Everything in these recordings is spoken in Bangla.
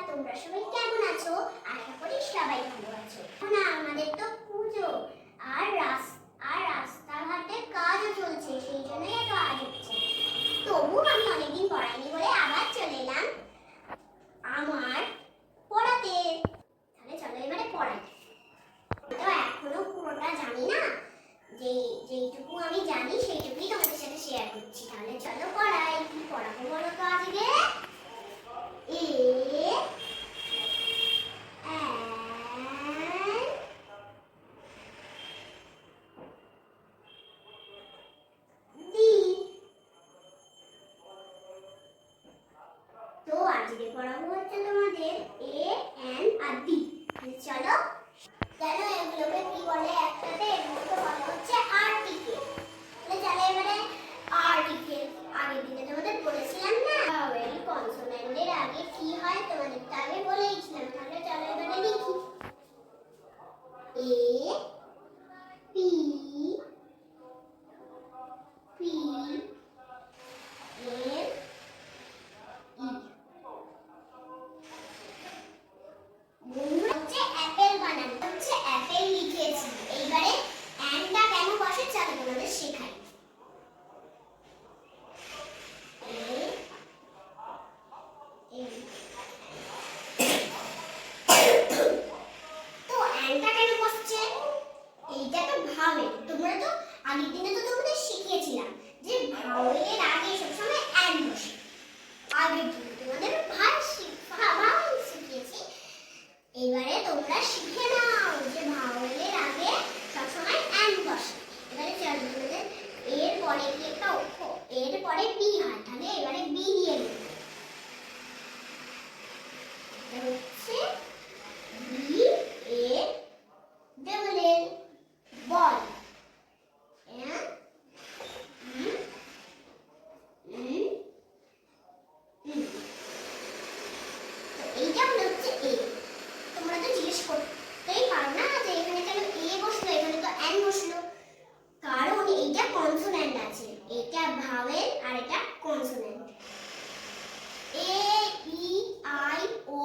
তোমরা সবাই কেমন আছো? আশা করি সবাই ভালো আছো। না, আমাদের তো পুজো আর রাস্তাঘাটে কাজও চলছে, সেই জন্যই এত আজ হচ্ছে। তবু আমি অনেকদিন পড়াইনি বলে আবার চলে এলাম আমার পড়াতে। তাহলে চলো এবারে পড়াই। তো এখনো পুরোটা জানি না, যেইটুকু আমি জানি সেইটুকুই তোমাদের সাথে শেয়ার করছি। তাহলে চলো পড়াই। কি পড়াবো বলো তো আজকে? তো আজকে পড়াবো হচ্ছে তোমাদের এ এন আর বি। চলো জানো এগুলোকে কি বলে একসাথে? এগুলোকে বলা হচ্ছে আর্টিকেল। চলো এবারে আর্টিকেল। আগের দিনে তোমাদের বলেছিলাম না ভাওয়েল কনসোনেন্টের আগে কি হয়, তোমাদের তো আগে বলেইছিলাম। তাহলে চলো এবারে লিখি। এ পি পি এর হচ্ছে অ্যাপেল বানান, হচ্ছে অ্যাপেল লিখেছি। এইবারে অ্যান্ডটা কেন বসে চলো তোমাদের শেখাই। তো অ্যান্ডটা কেন বসছে? এইটা তো ভাওয়েল। তোমরা তো আগের দিনে তো তোমাদের শিখিয়েছিলাম যে ভাওয়েলের আগে সবসময় অ্যান্ড বসে। আগের দিনে তোমাদের ভাওয়েল শিখিয়েছি। এবারে তোমরা শিখে নাও যে ভাওয়েলের আগে সবসময় অ্যান্ড বসে। এবারে চলো তোমাদের এর পরে কি একটা অক্ষর, এর পরে বি হয়, তাহলে এবারে বি দিয়ে নেব। এটা হচ্ছে বি এ ডাবল এল বল। এইটা মনে হচ্ছে এ। তোমরা তো জিজ্ঞেস করতেই পারো না যে এখানে কেন এ বসলো, এখানে তো এন বসলো। কারণ এইটা কনসোন্যান্ট আছে, এটা ভাওয়েল আর এটা consonant. A E I O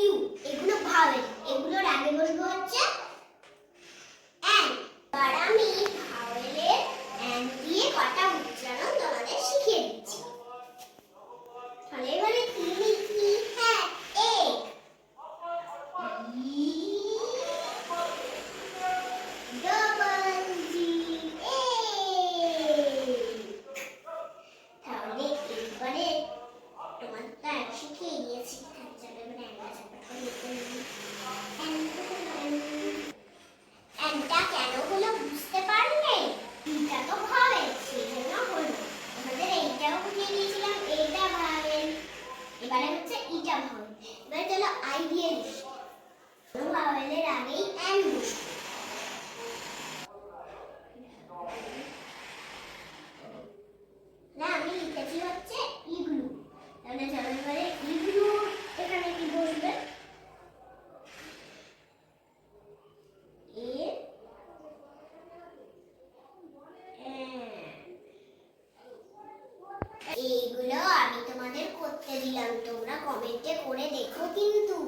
U এগুলো ভাওয়েল, এগুলোর আগে বসবে হচ্ছে এন। আর আমি ভাওয়েলের এন দিয়ে কটা উচ্চারণ তোমাদের শিখিয়ে দিচ্ছি। তাহলে এবারে কি লিখি? হ্যাঁ, এক। তাহলে এবারে তোমার তার শিখিয়ে দিয়েছি। অ্যান্ডটা কেন হলো বুঝতে পারলে? এটা তো ভাওয়েল, সেই জন্য হলো। আমাদের এইটাও বুঝিয়ে দিয়েছিলাম, এইটা ভাওয়েল। এবারে হচ্ছে ইটা ভাওয়েল। এবারে চলো আই দিয়ে লিখি। ভাওয়েলের আগেই এন বসবে। না, আমি লিখেছি হচ্ছে ইগলু। তাহলে চলো এবারে ইগলু এখানে কি বসবে? এইগুলো আমি তোমাদের করতে দিলাম, তোমরা কমেন্টে করে দেখো কিন্তু।